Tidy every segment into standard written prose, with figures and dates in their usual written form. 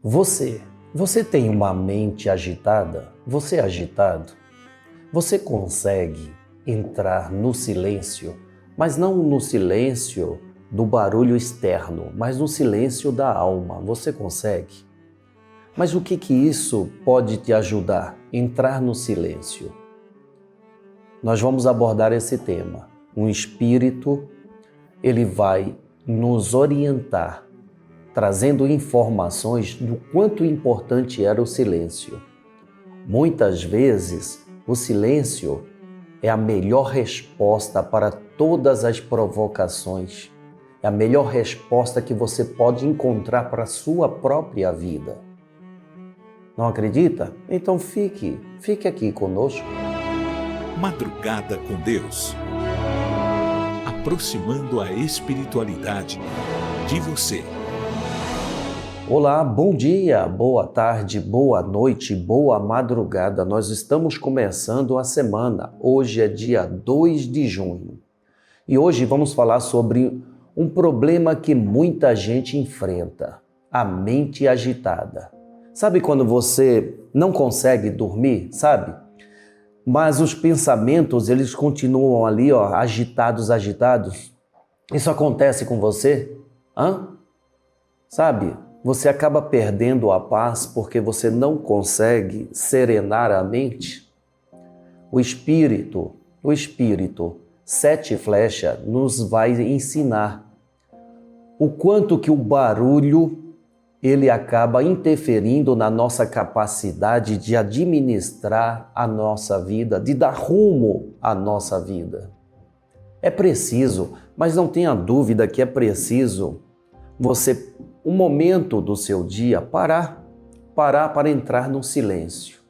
Você tem uma mente agitada? Você é agitado? Você consegue entrar no silêncio, mas não no silêncio do barulho externo, mas no silêncio da alma? Você consegue? Mas o que isso pode te ajudar? Entrar no silêncio. Nós vamos abordar esse tema. Um espírito, ele vai nos orientar, trazendo informações do quanto importante era o silêncio. Muitas vezes, o silêncio é a melhor resposta para todas as provocações. É a melhor resposta que você pode encontrar para a sua própria vida. Não acredita? Então fique aqui conosco. Madrugada com Deus. Aproximando a espiritualidade de você. Olá, bom dia, boa tarde, boa noite, boa madrugada. Nós estamos começando a semana. Hoje é dia 2 de junho. E hoje vamos falar sobre um problema que muita gente enfrenta: a mente agitada. Sabe quando você não consegue dormir, sabe? Mas os pensamentos, eles continuam ali, agitados. Isso acontece com você? Sabe? Você acaba perdendo a paz porque você não consegue serenar a mente. O Espírito, 7 flechas, nos vai ensinar o quanto que o barulho ele acaba interferindo na nossa capacidade de administrar a nossa vida, de dar rumo à nossa vida. É preciso, mas não tenha dúvida que é preciso você, um momento do seu dia, parar para entrar no silêncio.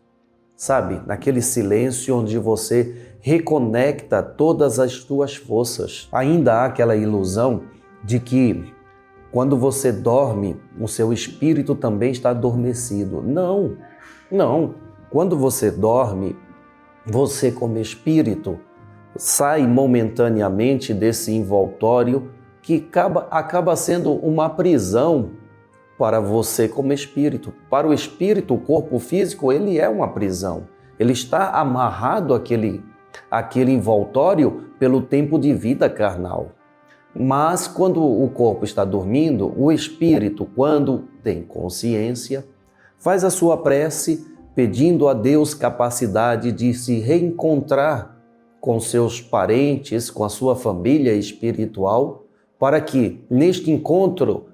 Sabe, naquele silêncio onde você reconecta todas as tuas forças. Ainda há aquela ilusão de que quando você dorme, o seu espírito também está adormecido. Não. Quando você dorme, você como espírito sai momentaneamente desse envoltório que acaba sendo uma prisão para você como espírito. Para o espírito, o corpo físico, ele é uma prisão. Ele está amarrado àquele envoltório pelo tempo de vida carnal. Mas quando o corpo está dormindo, o espírito, quando tem consciência, faz a sua prece pedindo a Deus capacidade de se reencontrar com seus parentes, com a sua família espiritual, para que neste encontro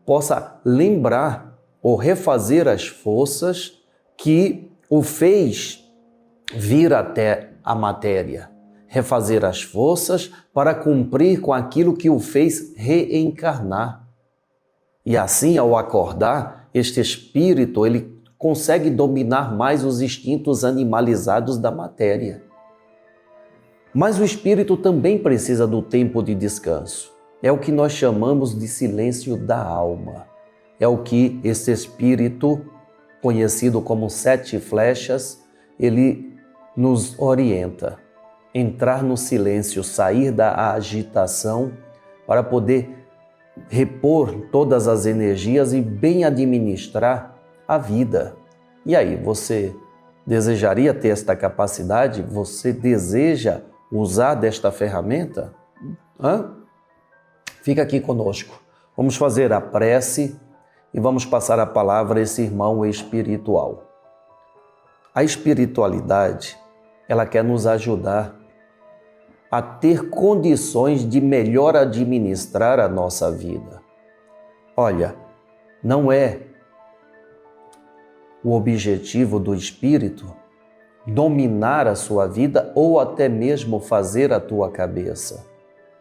possa lembrar ou refazer as forças que o fez vir até a matéria. Refazer as forças para cumprir com aquilo que o fez reencarnar. E assim, ao acordar, este espírito ele consegue dominar mais os instintos animalizados da matéria. Mas o espírito também precisa do tempo de descanso. É o que nós chamamos de silêncio da alma. É o que esse espírito, conhecido como 7 flechas, ele nos orienta. Entrar no silêncio, sair da agitação para poder repor todas as energias e bem administrar a vida. E aí, você desejaria ter esta capacidade? Você deseja usar desta ferramenta? Fica aqui conosco. Vamos fazer a prece e vamos passar a palavra a esse irmão espiritual. A espiritualidade, ela quer nos ajudar a ter condições de melhor administrar a nossa vida. Olha, não é o objetivo do espírito dominar a sua vida ou até mesmo fazer a tua cabeça,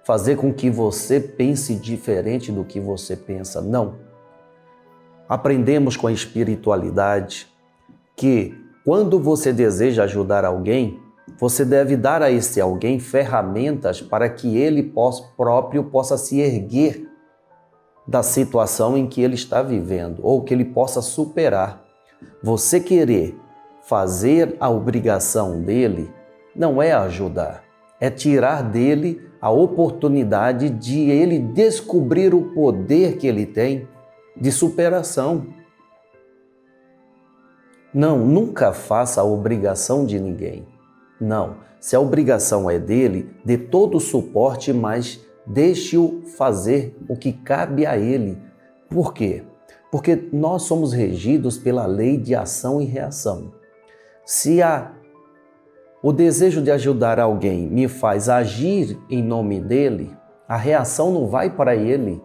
fazer com que você pense diferente do que você pensa. Não. Aprendemos com a espiritualidade que quando você deseja ajudar alguém, você deve dar a esse alguém ferramentas para que ele próprio possa se erguer da situação em que ele está vivendo ou que ele possa superar. Você querer fazer a obrigação dele não é ajudar, é tirar dele a oportunidade de ele descobrir o poder que ele tem de superação. Não, nunca faça a obrigação de ninguém. Não, se a obrigação é dele, dê todo o suporte, mas deixe-o fazer o que cabe a ele. Por quê? Porque nós somos regidos pela lei de ação e reação. Se o desejo de ajudar alguém me faz agir em nome dele, a reação não vai para ele.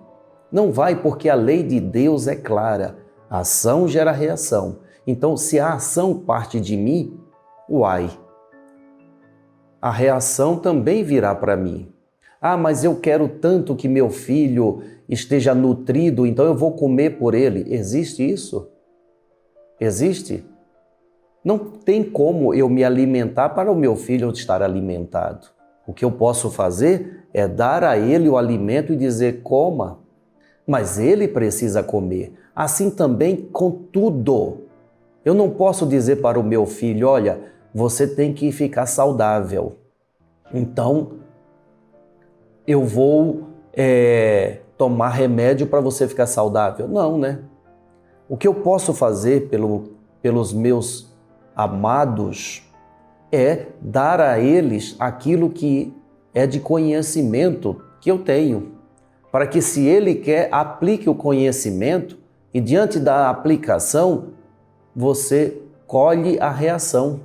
Não vai, porque a lei de Deus é clara. A ação gera reação. Então, se a ação parte de mim, a reação também virá para mim. Ah, mas eu quero tanto que meu filho esteja nutrido, então eu vou comer por ele. Existe isso? Existe? Não tem como eu me alimentar para o meu filho estar alimentado. O que eu posso fazer é dar a ele o alimento e dizer, coma. Mas ele precisa comer. Assim também com tudo. Eu não posso dizer para o meu filho, olha, você tem que ficar saudável. Então, eu vou tomar remédio para você ficar saudável. Não, né? O que eu posso fazer pelos meus amados é dar a eles aquilo que é de conhecimento que eu tenho, para que, se ele quer, aplique o conhecimento e, diante da aplicação, você colhe a reação,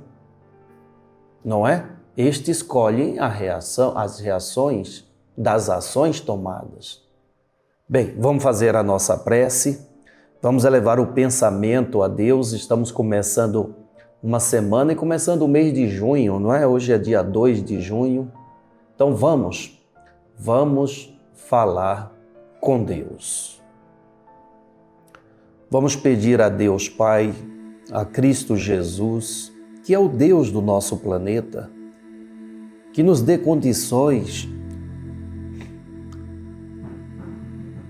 não é? Estes colhem a reação, as reações das ações tomadas. Bem, vamos fazer a nossa prece, vamos elevar o pensamento a Deus. Estamos começando uma semana e começando o mês de junho, não é? Hoje é dia 2 de junho. Então vamos falar com Deus. Vamos pedir a Deus Pai, a Cristo Jesus, que é o Deus do nosso planeta, que nos dê condições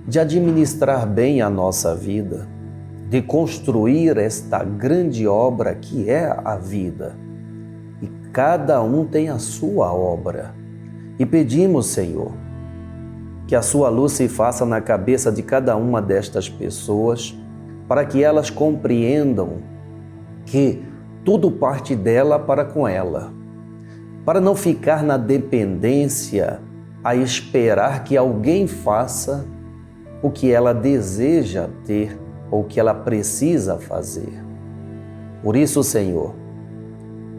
de administrar bem a nossa vida, de construir esta grande obra que é a vida. E cada um tem a sua obra. E pedimos, Senhor, que a sua luz se faça na cabeça de cada uma destas pessoas, para que elas compreendam que tudo parte dela para com ela, para não ficar na dependência a esperar que alguém faça o que ela deseja ter ou o que ela precisa fazer. Por isso, Senhor,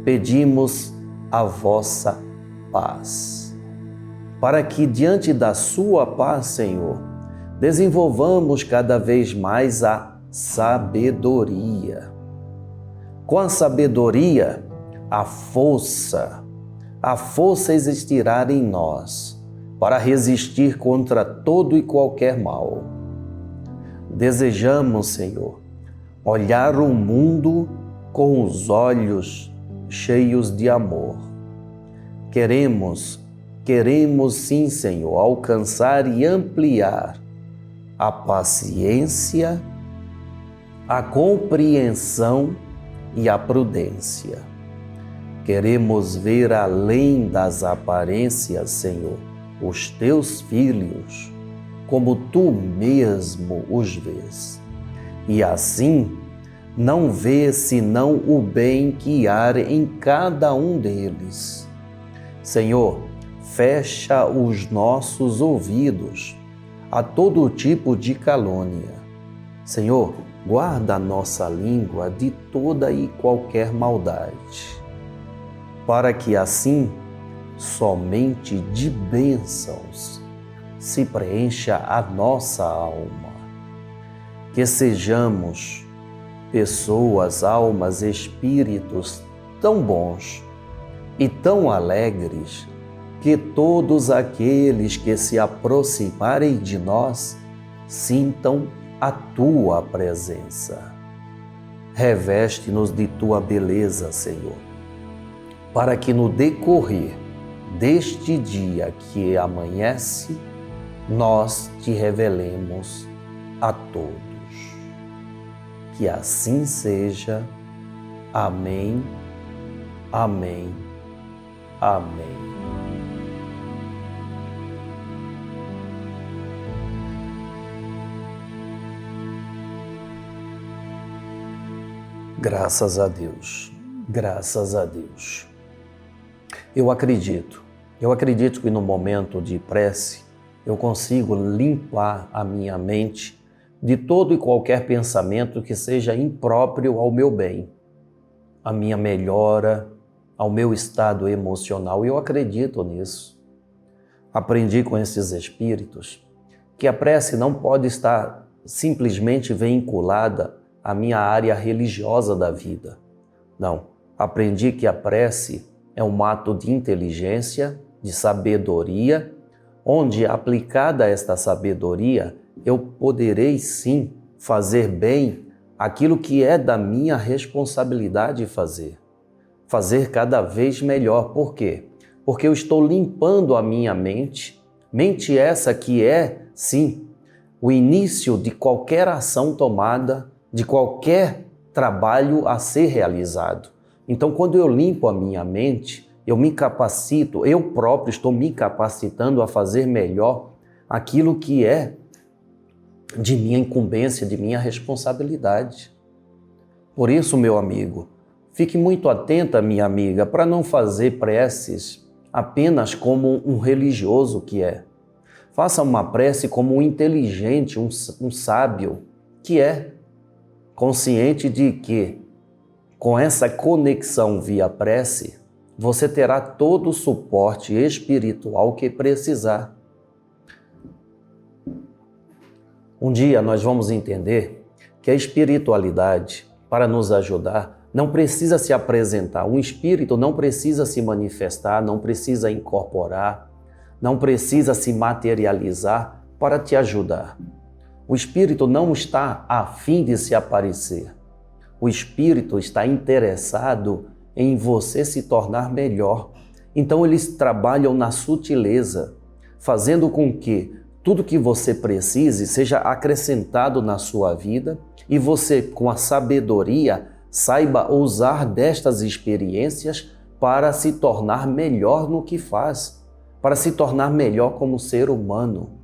pedimos a vossa paz, para que, diante da sua paz, Senhor, desenvolvamos cada vez mais a sabedoria. Com a sabedoria, a força existirá em nós para resistir contra todo e qualquer mal. Desejamos, Senhor, olhar o mundo com os olhos cheios de amor. Queremos sim, Senhor, alcançar e ampliar a paciência, a compreensão e a prudência. Queremos ver além das aparências, Senhor, os teus filhos, como tu mesmo os vês. E assim, não vê senão o bem que há em cada um deles. Senhor, fecha os nossos ouvidos a todo tipo de calúnia. Senhor, guarda a nossa língua de toda e qualquer maldade, para que assim somente de bênçãos se preencha a nossa alma. Que sejamos pessoas, almas, espíritos tão bons e tão alegres que todos aqueles que se aproximarem de nós sintam a tua presença. Reveste-nos de tua beleza, Senhor, para que no decorrer deste dia que amanhece, nós te revelemos a todos. Que assim seja. Amém, amém, amém. Graças a Deus, graças a Deus. Eu acredito que no momento de prece eu consigo limpar a minha mente de todo e qualquer pensamento que seja impróprio ao meu bem, à minha melhora, ao meu estado emocional. Eu acredito nisso. Aprendi com esses espíritos que a prece não pode estar simplesmente vinculada à minha área religiosa da vida. Não, aprendi que a prece é um ato de inteligência, de sabedoria, onde, aplicada esta sabedoria, eu poderei sim fazer bem aquilo que é da minha responsabilidade fazer. Fazer cada vez melhor. Por quê? Porque eu estou limpando a minha mente essa que é, sim, o início de qualquer ação tomada, de qualquer trabalho a ser realizado. Então, quando eu limpo a minha mente, eu me capacito, eu próprio estou me capacitando a fazer melhor aquilo que é de minha incumbência, de minha responsabilidade. Por isso, meu amigo, fique muito atenta, minha amiga, para não fazer preces apenas como um religioso que é. Faça uma prece como um inteligente, um sábio que é, consciente de que com essa conexão via prece, você terá todo o suporte espiritual que precisar. Um dia nós vamos entender que a espiritualidade, para nos ajudar, não precisa se apresentar. Um espírito não precisa se manifestar, não precisa incorporar, não precisa se materializar para te ajudar. O espírito não está a fim de se aparecer. O espírito está interessado em você se tornar melhor. Então eles trabalham na sutileza, fazendo com que tudo que você precise seja acrescentado na sua vida e você, com a sabedoria, saiba usar destas experiências para se tornar melhor no que faz, para se tornar melhor como ser humano.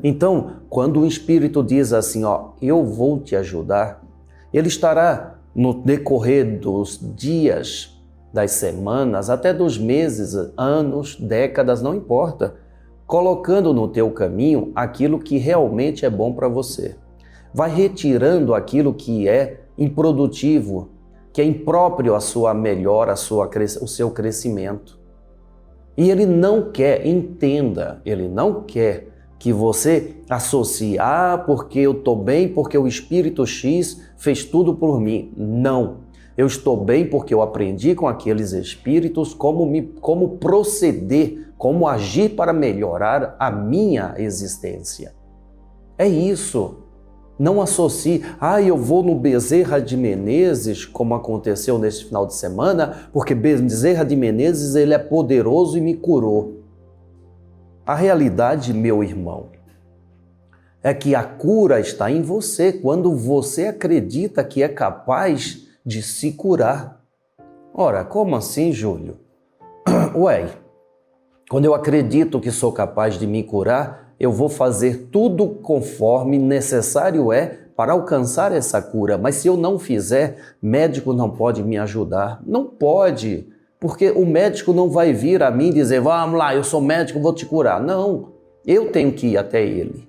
Então, quando o Espírito diz assim, eu vou te ajudar, ele estará no decorrer dos dias, das semanas, até dos meses, anos, décadas, não importa, colocando no teu caminho aquilo que realmente é bom para você. Vai retirando aquilo que é improdutivo, que é impróprio à sua melhora, o seu crescimento. E ele não quer, entenda, ele não quer que você associe, porque eu estou bem, porque o Espírito X fez tudo por mim. Não, eu estou bem porque eu aprendi com aqueles espíritos como proceder, como agir para melhorar a minha existência. É isso. Não associe, eu vou no Bezerra de Menezes, como aconteceu neste final de semana, porque Bezerra de Menezes ele é poderoso e me curou. A realidade, meu irmão, é que a cura está em você, quando você acredita que é capaz de se curar. Ora, como assim, Júlio? Quando eu acredito que sou capaz de me curar, eu vou fazer tudo conforme necessário é para alcançar essa cura. Mas se eu não fizer, médico não pode me ajudar. Não pode, porque o médico não vai vir a mim dizer, vamos lá, eu sou médico, vou te curar. Não, eu tenho que ir até ele.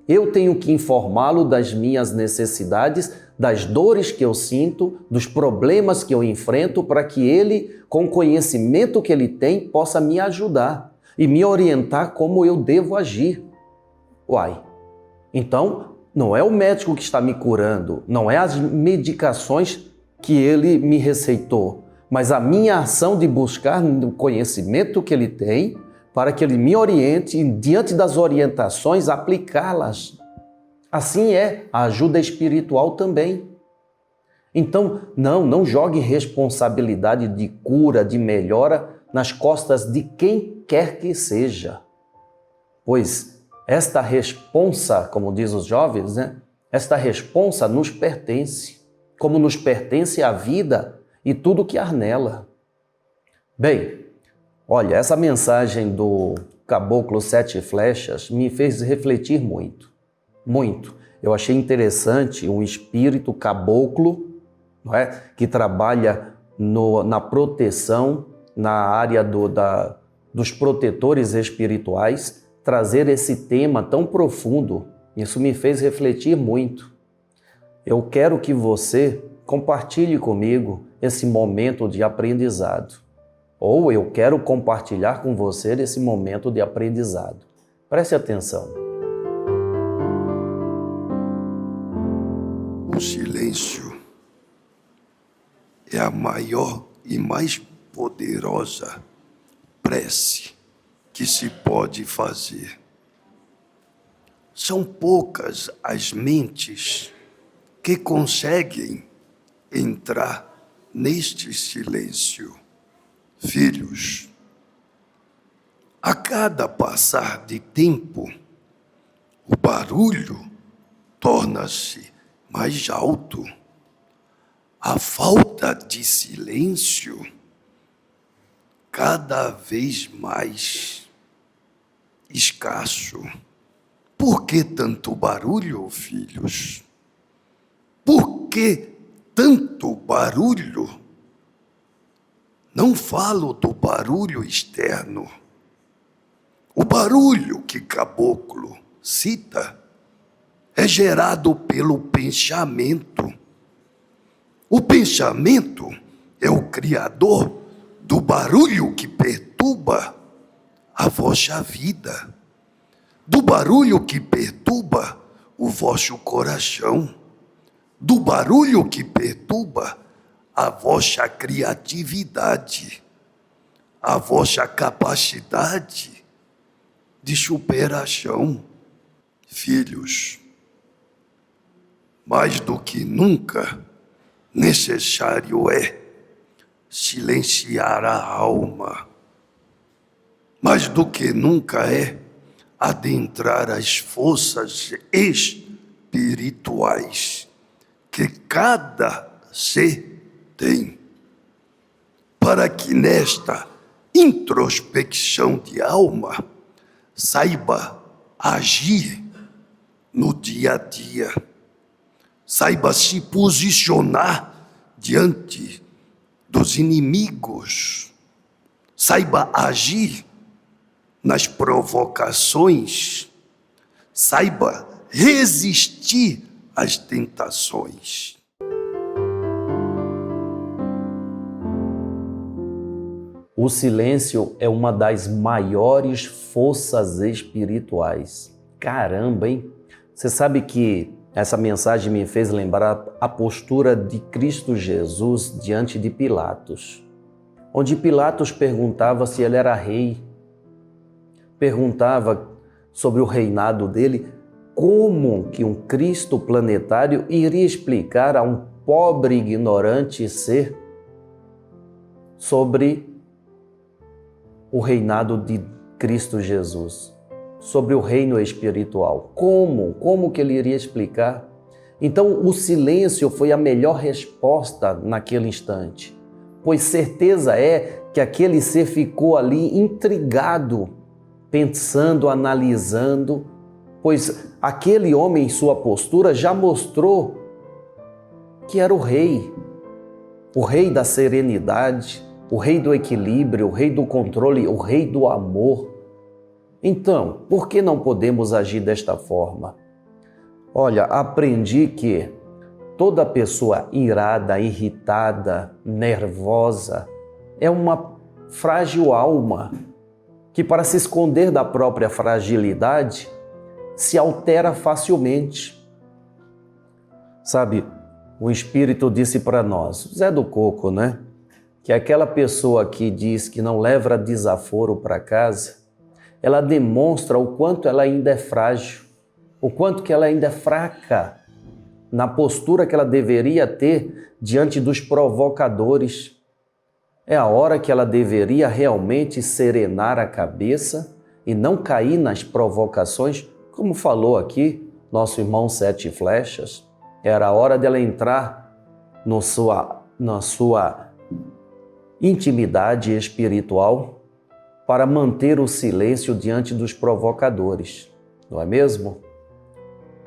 Eu tenho que informá-lo das minhas necessidades, das dores que eu sinto, dos problemas que eu enfrento, para que ele, com o conhecimento que ele tem, possa me ajudar e me orientar como eu devo agir. Então, não é o médico que está me curando, não é as medicações que ele me receitou, mas a minha ação de buscar o conhecimento que ele tem para que ele me oriente e, diante das orientações, aplicá-las. Assim é a ajuda espiritual também. Então, não jogue responsabilidade de cura, de melhora nas costas de quem quer que seja. Pois esta responsa, como diz os jovens, esta responsa nos pertence, como nos pertence a vida e tudo que há nela. Bem, olha, essa mensagem do Caboclo Sete Flechas me fez refletir muito, muito. Eu achei interessante um espírito caboclo não é? Que trabalha na proteção, na área dos protetores espirituais, trazer esse tema tão profundo. Isso me fez refletir muito. Eu quero que você compartilhe comigo esse momento de aprendizado. Ou eu quero compartilhar com você esse momento de aprendizado. Preste atenção. O silêncio é a maior e mais poderosa prece que se pode fazer. São poucas as mentes que conseguem entrar neste silêncio. Filhos, a cada passar de tempo, o barulho torna-se mais alto. A falta de silêncio cada vez mais escasso. Por que tanto barulho, filhos? Por que tanto barulho? Não falo do barulho externo. O barulho que Caboclo cita é gerado pelo pensamento. O pensamento é o criador do barulho que perturba a vossa vida, do barulho que perturba o vosso coração, do barulho que perturba a vossa criatividade, a vossa capacidade de superação. Filhos, mais do que nunca, necessário é silenciar a alma. Mais do que nunca é adentrar as forças espirituais que cada ser tem, para que nesta introspecção de alma saiba agir no dia a dia, saiba se posicionar diante dos inimigos, saiba agir nas provocações, saiba resistir às tentações. O silêncio é uma das maiores forças espirituais. Caramba, hein? Você sabe que essa mensagem me fez lembrar a postura de Cristo Jesus diante de Pilatos, onde Pilatos perguntava se ele era rei, perguntava sobre o reinado dele, como que um Cristo planetário iria explicar a um pobre ignorante ser sobre o reinado de Cristo Jesus, sobre o reino espiritual. Como que ele iria explicar? Então, o silêncio foi a melhor resposta naquele instante, pois certeza é que aquele ser ficou ali intrigado, pensando, analisando, pois aquele homem em sua postura já mostrou que era o rei da serenidade, o rei do equilíbrio, o rei do controle, o rei do amor. Então, por que não podemos agir desta forma? Olha, aprendi que toda pessoa irada, irritada, nervosa é uma frágil alma que, para se esconder da própria fragilidade, se altera facilmente. Sabe, o Espírito disse para nós, Zé do Coco, né? Que aquela pessoa que diz que não leva desaforo para casa, ela demonstra o quanto ela ainda é frágil, o quanto que ela ainda é fraca na postura que ela deveria ter diante dos provocadores. É a hora que ela deveria realmente serenar a cabeça e não cair nas provocações, como falou aqui nosso irmão Sete Flechas. Era a hora dela entrar na sua intimidade espiritual para manter o silêncio diante dos provocadores, não é mesmo?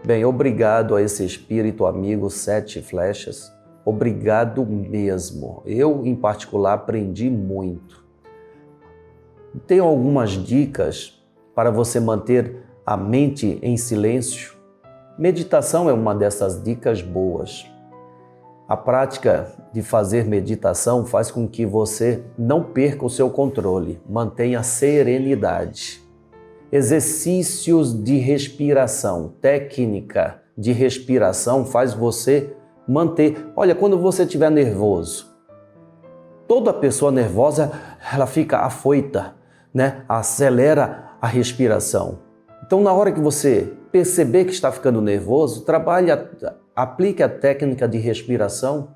Bem, obrigado a esse espírito amigo Sete Flechas Obrigado mesmo. Eu, em particular, aprendi muito. Tenho algumas dicas para você manter a mente em silêncio. Meditação é uma dessas dicas boas. A prática de fazer meditação faz com que você não perca o seu controle, mantenha serenidade. Exercícios de respiração, técnica de respiração faz você manter. Olha, quando você estiver nervoso, toda pessoa nervosa, ela fica afoita, né? Acelera a respiração. Então, na hora que você perceber que está ficando nervoso, aplique a técnica de respiração.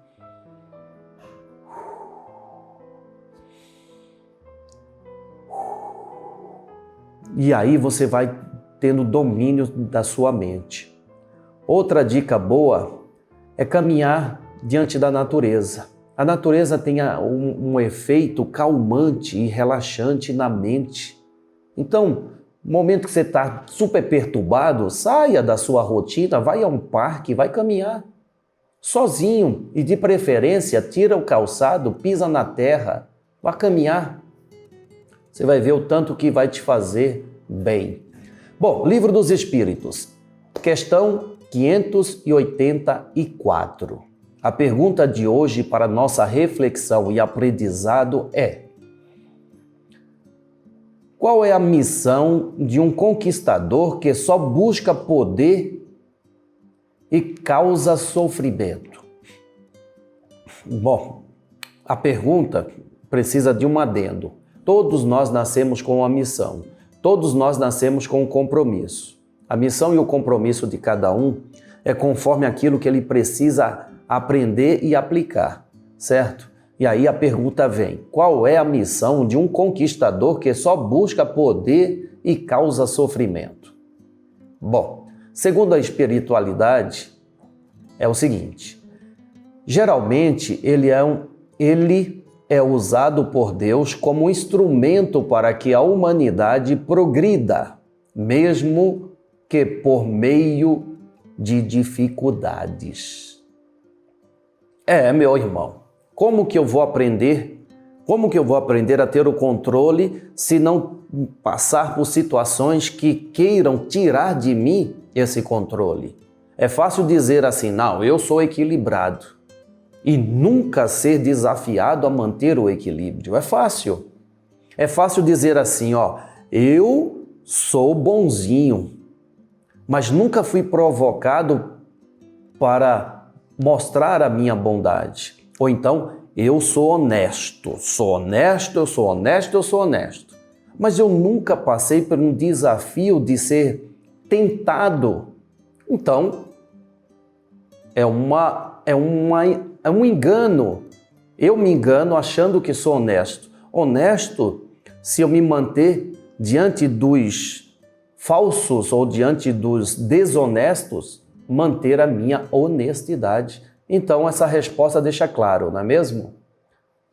E aí você vai tendo domínio da sua mente. Outra dica boa é caminhar diante da natureza. A natureza tem um efeito calmante e relaxante na mente. Então, no momento que você está super perturbado, saia da sua rotina, vai a um parque, vai caminhar sozinho e de preferência tira o calçado, pisa na terra, vá caminhar. Você vai ver o tanto que vai te fazer bem. Bom, Livro dos Espíritos, questão 584. A pergunta de hoje para nossa reflexão e aprendizado é: qual é a missão de um conquistador que só busca poder e causa sofrimento? Bom, a pergunta precisa de um adendo. Todos nós nascemos com uma missão. Todos nós nascemos com um compromisso. A missão e o compromisso de cada um é conforme aquilo que ele precisa aprender e aplicar, certo? E aí a pergunta vem: qual é a missão de um conquistador que só busca poder e causa sofrimento? Bom, segundo a espiritualidade, é o seguinte: geralmente ele é usado por Deus como instrumento para que a humanidade progrida, mesmo que por meio de dificuldades. Meu irmão, como que eu vou aprender? Como que eu vou aprender a ter o controle se não passar por situações que queiram tirar de mim esse controle? É fácil dizer assim: não, eu sou equilibrado, e nunca ser desafiado a manter o equilíbrio. É fácil. É fácil dizer assim, eu sou bonzinho, mas nunca fui provocado para mostrar a minha bondade. Ou então, eu sou honesto, mas eu nunca passei por um desafio de ser tentado. Então, é um engano. Eu me engano achando que sou honesto. Honesto se eu me manter diante dos falsos ou diante dos desonestos, manter a minha honestidade. Então, essa resposta deixa claro, não é mesmo?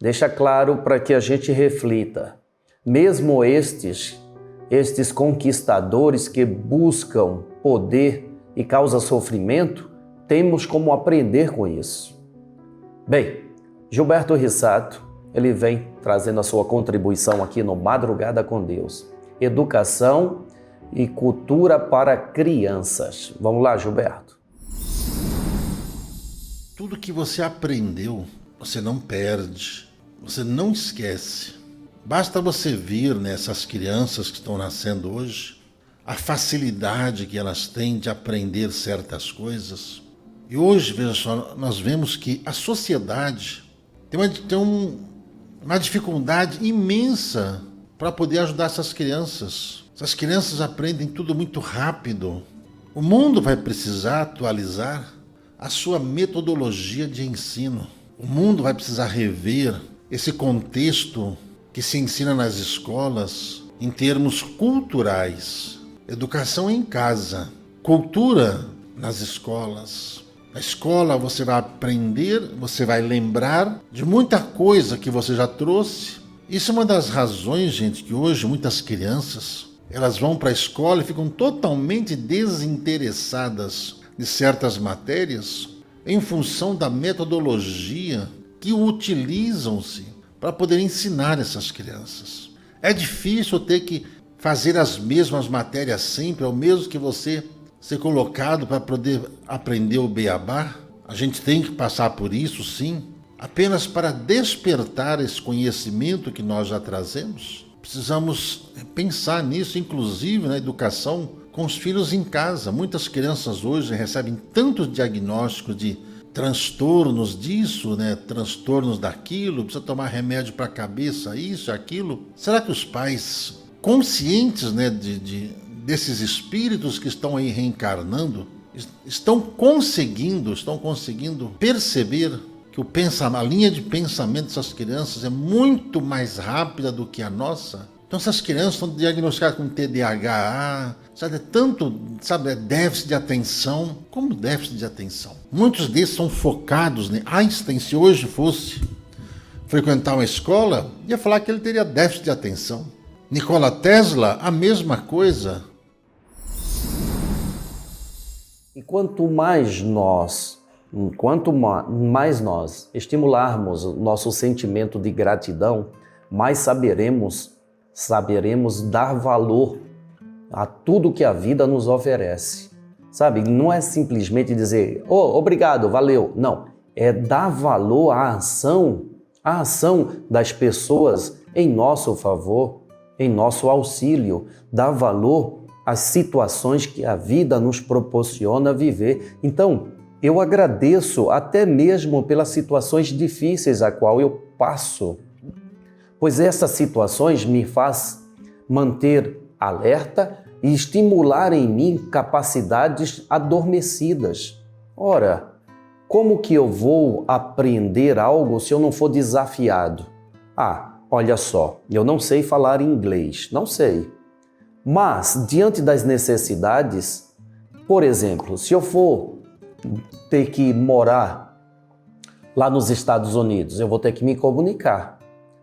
Deixa claro para que a gente reflita. Mesmo estes conquistadores que buscam poder e causam sofrimento, temos como aprender com isso. Bem, Gilberto Rissato, ele vem trazendo a sua contribuição aqui no Madrugada com Deus. Educação e cultura para crianças. Vamos lá, Gilberto. Tudo que você aprendeu, você não perde, você não esquece. Basta você ver nessas crianças que estão nascendo hoje, a facilidade que elas têm de aprender certas coisas. E hoje, veja só, nós vemos que a sociedade tem uma dificuldade imensa para poder ajudar essas crianças. Essas crianças aprendem tudo muito rápido. O mundo vai precisar atualizar a sua metodologia de ensino. O mundo vai precisar rever esse contexto que se ensina nas escolas em termos culturais. Educação em casa, cultura nas escolas. Na escola você vai aprender, você vai lembrar de muita coisa que você já trouxe. Isso é uma das razões, gente, que hoje muitas crianças, elas vão para a escola e ficam totalmente desinteressadas de certas matérias, em função da metodologia que utilizam-se para poder ensinar essas crianças. É difícil ter que fazer as mesmas matérias sempre, ao mesmo que você ser colocado para poder aprender o beabá. A gente tem que passar por isso, sim, apenas para despertar esse conhecimento que nós já trazemos. Precisamos pensar nisso, inclusive na educação com os filhos em casa. Muitas crianças hoje recebem tantos diagnósticos de transtornos disso, transtornos daquilo, precisa tomar remédio para a cabeça, isso, aquilo. Será que os pais, conscientes desses espíritos que estão aí reencarnando, estão conseguindo perceber que a linha de pensamento dessas crianças é muito mais rápida do que a nossa? Então essas crianças estão diagnosticadas com TDAH, déficit de atenção. Como déficit de atenção? Muitos desses são focados, Einstein, se hoje fosse frequentar uma escola, ia falar que ele teria déficit de atenção. Nikola Tesla, a mesma coisa. E quanto mais nós estimularmos o nosso sentimento de gratidão, mais saberemos dar valor a tudo que a vida nos oferece. Sabe, não é simplesmente dizer, obrigado, valeu. Não, é dar valor à ação das pessoas em nosso favor, em nosso auxílio, dar valor às situações que a vida nos proporciona viver. Então, eu agradeço até mesmo pelas situações difíceis a qual eu passo, pois essas situações me fazem manter alerta e estimular em mim capacidades adormecidas. Ora, como que eu vou aprender algo se eu não for desafiado? Olha só, eu não sei falar inglês, não sei. Mas, diante das necessidades, por exemplo, se eu for ter que morar lá nos Estados Unidos, eu vou ter que me comunicar.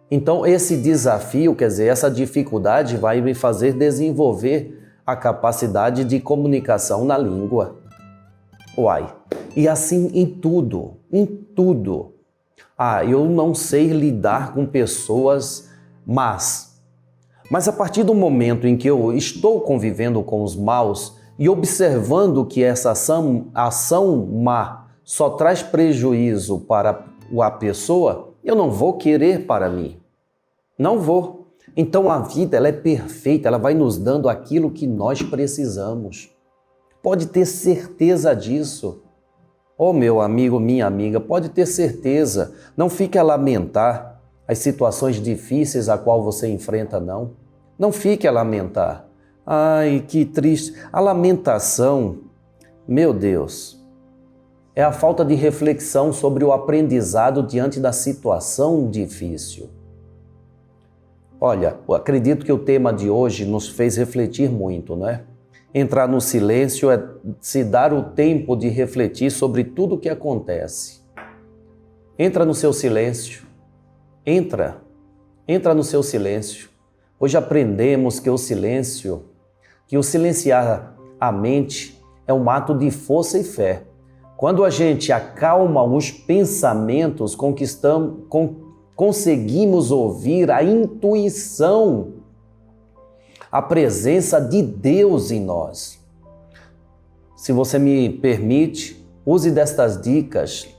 Então, esse desafio, essa dificuldade vai me fazer desenvolver a capacidade de comunicação na língua. E assim em tudo. Eu não sei lidar com pessoas más. Mas a partir do momento em que eu estou convivendo com os maus e observando que essa ação má só traz prejuízo para a pessoa, eu não vou querer para mim. Não vou. Então a vida ela é perfeita, ela vai nos dando aquilo que nós precisamos. Pode ter certeza disso. Meu amigo, minha amiga, pode ter certeza. Não fique a lamentar as situações difíceis a qual você enfrenta, não. Não fique a lamentar. Ai, que triste. A lamentação, meu Deus, é a falta de reflexão sobre o aprendizado diante da situação difícil. Olha, eu acredito que o tema de hoje nos fez refletir muito, não é? Entrar no silêncio é se dar o tempo de refletir sobre tudo o que acontece. Entra no seu silêncio. Entra no seu silêncio. Hoje aprendemos que o silenciar a mente é um ato de força e fé. Quando a gente acalma os pensamentos, conseguimos ouvir a intuição, a presença de Deus em nós. Se você me permite, use destas dicas,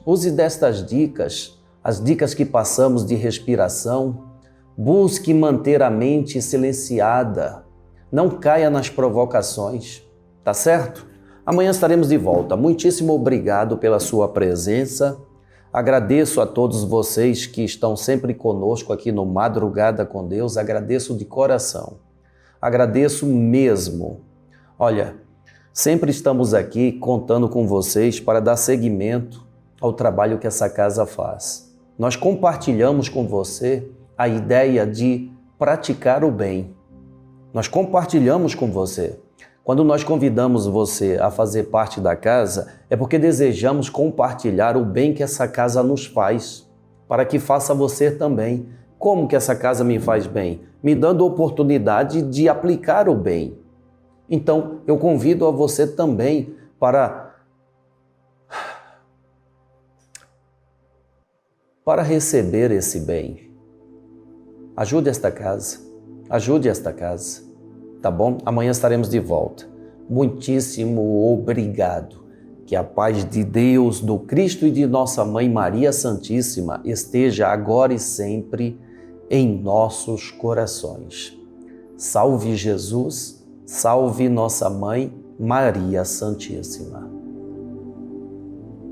as dicas que passamos de respiração. Busque manter a mente silenciada. Não caia nas provocações, tá certo? Amanhã estaremos de volta. Muitíssimo obrigado pela sua presença. Agradeço a todos vocês que estão sempre conosco aqui no Madrugada com Deus. Agradeço de coração. Agradeço mesmo. Olha, sempre estamos aqui contando com vocês para dar seguimento ao trabalho que essa casa faz. Nós compartilhamos com você a ideia de praticar o bem. Nós compartilhamos com você. Quando nós convidamos você a fazer parte da casa, é porque desejamos compartilhar o bem que essa casa nos faz, para que faça você também. Como que essa casa me faz bem? Me dando oportunidade de aplicar o bem. Então, eu convido a você também para para receber esse bem. Ajude esta casa, tá bom? Amanhã estaremos de volta. Muitíssimo obrigado. Que a paz de Deus, do Cristo e de nossa Mãe Maria Santíssima esteja agora e sempre em nossos corações. Salve Jesus, salve nossa Mãe Maria Santíssima.